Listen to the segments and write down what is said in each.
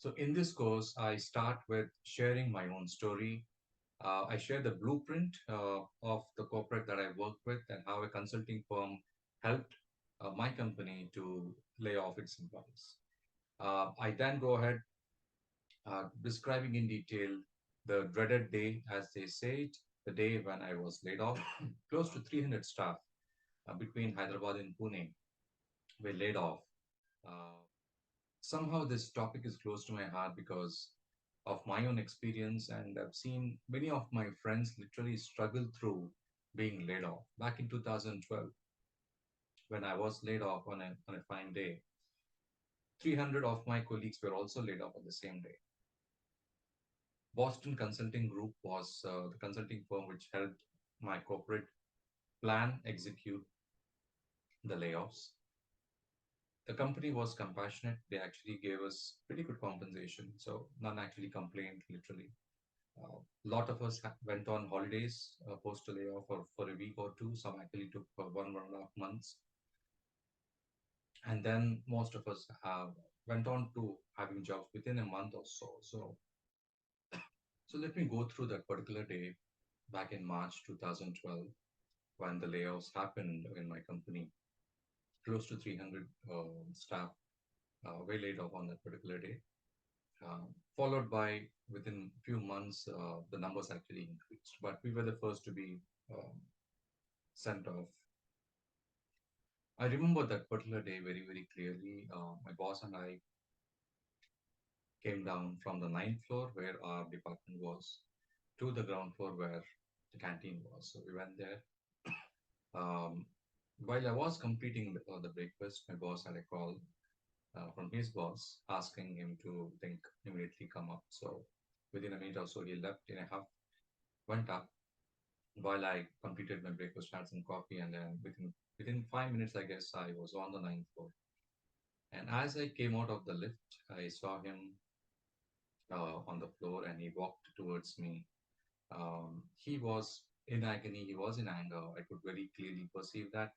So, in this course, I start with sharing my own story. I share the blueprint of the corporate that I work with and how a consulting firm helped my company to lay off its employees. I then go ahead describing in detail the dreaded day, as they say it, the day when I was laid off. Close to 300 staff between Hyderabad and Pune were laid off. Uh, Somehow, this topic is close to my heart because of my own experience, and I've seen many of my friends literally struggle through being laid off. Back in 2012, when I was laid off on a fine day, 300 of my colleagues were also laid off on the same day. Boston Consulting Group was the consulting firm which helped my corporate plan execute the layoffs. The company was compassionate. They actually gave us pretty good compensation, so none actually complained, literally. A lot of us went on holidays post a layoff for a week or two. Some actually took for 1.5 months. And then most of us have went on to having jobs within a month or so. So let me go through that particular day back in March 2012 when the layoffs happened in my company. Close to 300 staff were laid off on that particular day. Followed by within few months, the numbers actually increased. But we were the first to be um, sent off. I remember that particular day very, very clearly. My boss and I came down from the ninth floor where our department was to the ground floor where the canteen was. So we went there. Um, while I was completing the breakfast, my boss had a call from his boss asking him to think immediately come up. So within a minute or so, he left in a half, went up while I completed my breakfast, had some coffee, and then within 5 minutes, I guess I was on the ninth floor. And as I came out of the lift, I saw him on the floor, and he walked towards me. He was in agony. He was in anger. I could very clearly perceive that.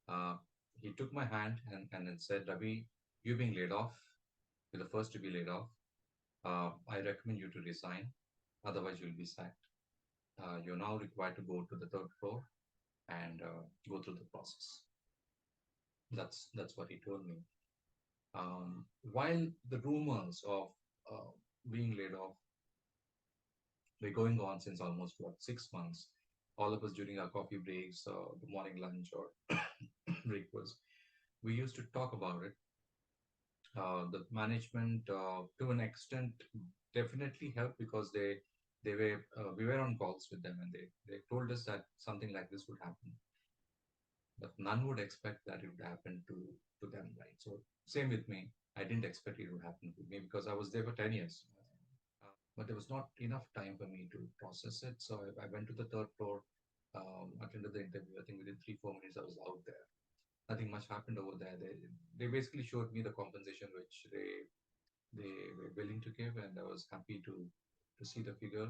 Uh, he took my hand and then said, "Ravi, you're being laid off. You're the first to be laid off. I recommend you to resign. Otherwise, you'll be sacked. You're now required to go to the third floor and go through the process." That's what he told me. While the rumors of uh, being laid off were going on since almost 6 months, all of us during our coffee breaks, the morning lunch or breakfast, we used to talk about it. The management, to an extent, definitely helped because they were we were on calls with them, and they told us that something like this would happen, but none would expect that it would happen to them, right? So same with me. I didn't expect it would happen to me because I was there for 10 years. But there was not enough time for me to process it. So I went to the third floor, attended the interview. I think within 3, 4 minutes I was out there. Nothing much happened over there. They basically showed me the compensation which they were willing to give, and I was happy to see the figure.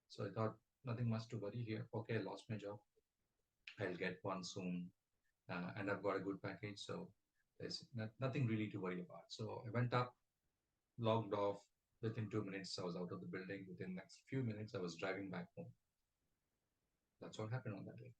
So I thought nothing much to worry here. Okay, I lost my job. I'll get one soon, and I've got a good package. So there's nothing really to worry about. So I went up, logged off. Within 2 minutes, I was out of the building. Within the next few minutes, I was driving back home. That's what happened on that day.